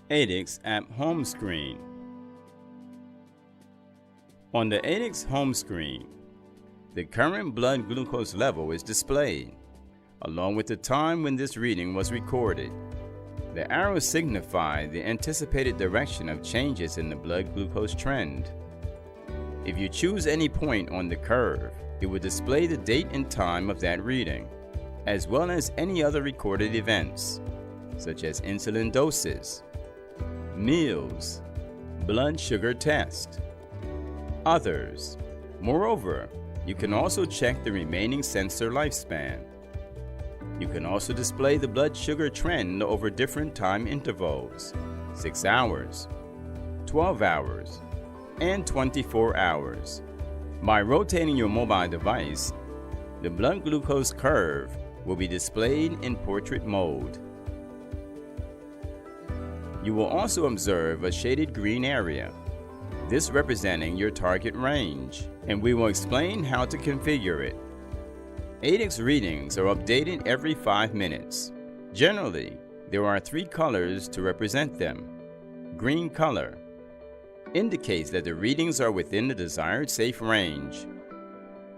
AiDEX app home screen. On the AiDEX home screen, the current blood glucose level is displayed, along with the time when this reading was recorded. The arrows signify the anticipated direction of changes in the blood glucose trend. If you choose any point on the curve, it will display the date and time of that reading, as well as any other recorded events, such as insulin doses, meals, blood sugar test, others. Moreover, you can also check the remaining sensor lifespan. You can also display the blood sugar trend over different time intervals, 6 hours, 12 hours, and 24 hours. By rotating your mobile device, the blood glucose curve will be displayed in portrait mode. You will also observe a shaded green area, this representing your target range, and we will explain how to configure it. AiDEX readings are updated every 5 minutes. Generally, there are 3 colors to represent them. Green color indicates that the readings are within the desired safe range.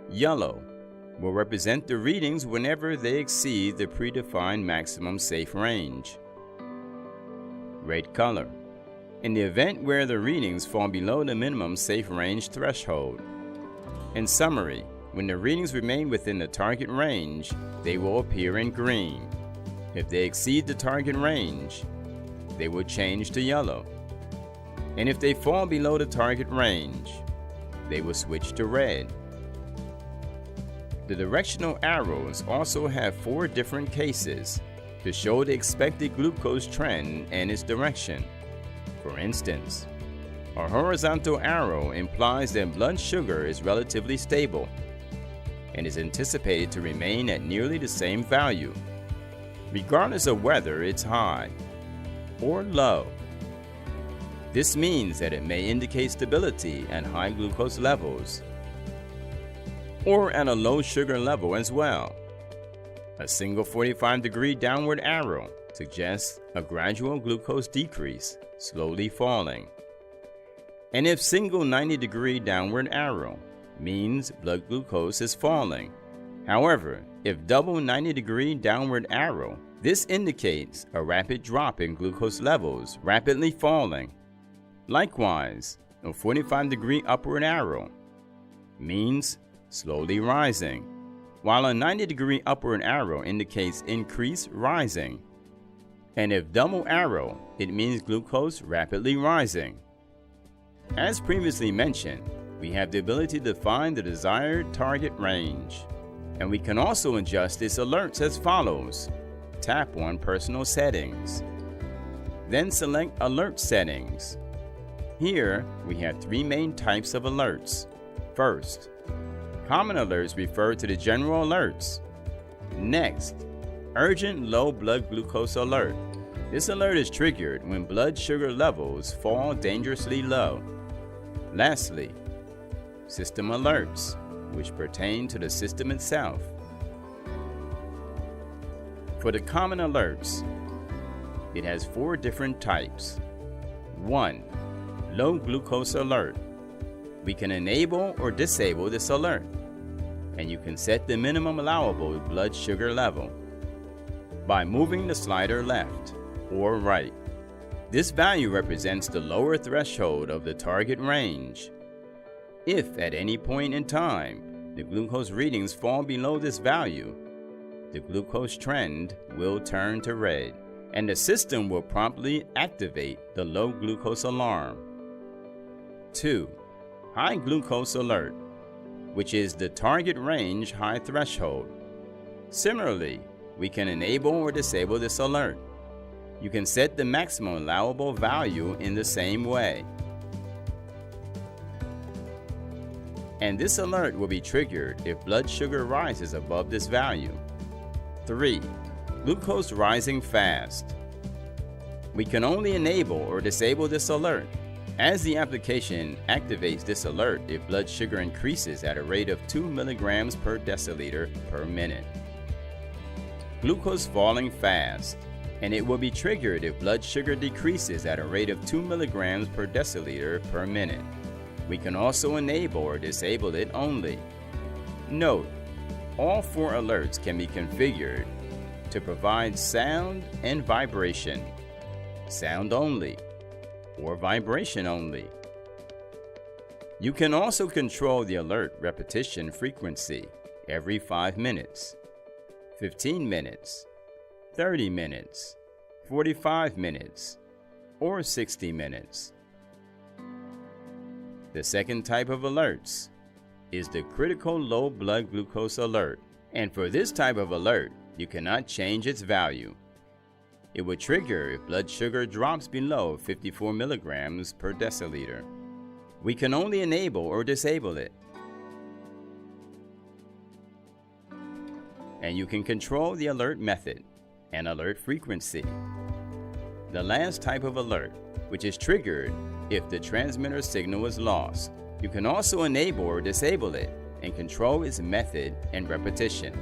Yellow will represent the readings whenever they exceed the predefined maximum safe range. Red color, in the event where the readings fall below the minimum safe range threshold. In summary, when the readings remain within the target range, they will appear in green. If they exceed the target range, they will change to yellow. And if they fall below the target range, they will switch to red. The directional arrows also have 4 different cases to show the expected glucose trend and its direction. For instance, a horizontal arrow implies that blood sugar is relatively stable and is anticipated to remain at nearly the same value, regardless of whether it's high or low. This means that it may indicate stability at high glucose levels or at a low sugar level as well. A single 45-degree downward arrow suggests a gradual glucose decrease, slowly falling. And if single 90-degree downward arrow means blood glucose is falling. However, if double 90-degree downward arrow, this indicates a rapid drop in glucose levels, rapidly falling. Likewise, a 45-degree upward arrow means slowly rising, while a 90-degree upward arrow indicates increased rising. And if double arrow, it means glucose rapidly rising. As previously mentioned, we have the ability to find the desired target range, and we can also adjust its alerts as follows. Tap on Personal Settings, then select Alert Settings. Here, we have 3 main types of alerts. First, common alerts refer to the general alerts. Next, Urgent Low Blood Glucose Alert. This alert is triggered when blood sugar levels fall dangerously low. Lastly, System Alerts, which pertain to the system itself. For the common alerts, it has 4 different types. 1. Low Glucose Alert. We can enable or disable this alert, and you can set the minimum allowable blood sugar level by moving the slider left or right. This value represents the lower threshold of the target range. If at any point in time the glucose readings fall below this value, the glucose trend will turn to red, and the system will promptly activate the low glucose alarm. 2. High Glucose Alert, which is the target range high threshold. Similarly, we can enable or disable this alert. You can set the maximum allowable value in the same way. And this alert will be triggered if blood sugar rises above this value. 3. Glucose Rising Fast. We can only enable or disable this alert, as the application activates this alert if blood sugar increases at a rate of 2 milligrams per deciliter per minute. Glucose Falling Fast. and it will be triggered if blood sugar decreases at a rate of 2 milligrams per deciliter per minute. We can also enable or disable it only. Note, all 4 alerts can be configured to provide sound and vibration, sound only, or vibration only. You can also control the alert repetition frequency every 5 minutes, 15 minutes, 30 minutes, 45 minutes, or 60 minutes. The second type of alerts is the critical low blood glucose alert, and for this type of alert, you cannot change its value. It will trigger if blood sugar drops below 54 milligrams per deciliter. We can only enable or disable it. And you can control the alert method and alert frequency. The last type of alert, which is triggered if the transmitter signal is lost. You can also enable or disable it and control its method and repetition.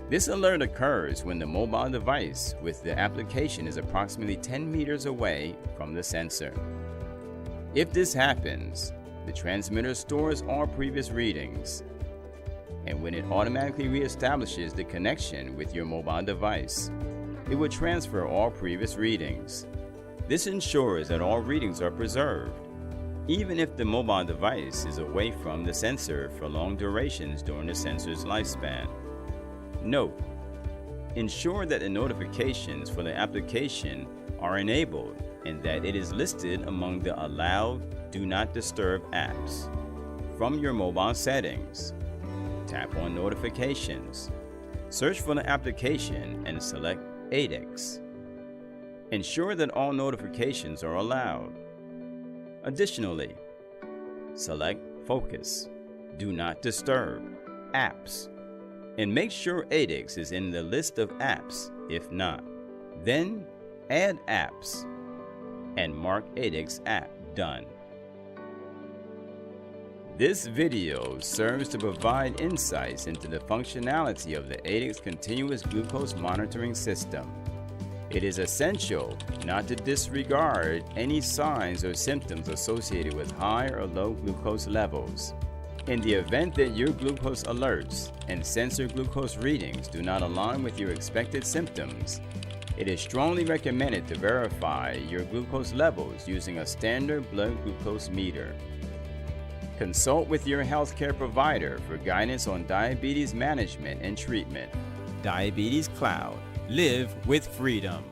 This alert occurs when the mobile device with the application is approximately 10 meters away from the sensor. If this happens, the transmitter stores all previous readings, and when it automatically reestablishes the connection with your mobile device, it will transfer all previous readings. This ensures that all readings are preserved, even if the mobile device is away from the sensor for long durations during the sensor's lifespan. Note, ensure that the notifications for the application are enabled and that it is listed among the allowed Do Not Disturb apps. From your mobile settings, tap on Notifications, search for the application and select AiDEX. Ensure that all notifications are allowed. Additionally, select Focus, Do Not Disturb, Apps, and make sure AiDEX is in the list of apps if not. Then add apps and mark AiDEX app done. This video serves to provide insights into the functionality of the AiDEX continuous glucose monitoring system. It is essential not to disregard any signs or symptoms associated with high or low glucose levels. In the event that your glucose alerts and sensor glucose readings do not align with your expected symptoms, it is strongly recommended to verify your glucose levels using a standard blood glucose meter. Consult with your healthcare provider for guidance on diabetes management and treatment. Diabetes Cloud. Live with freedom.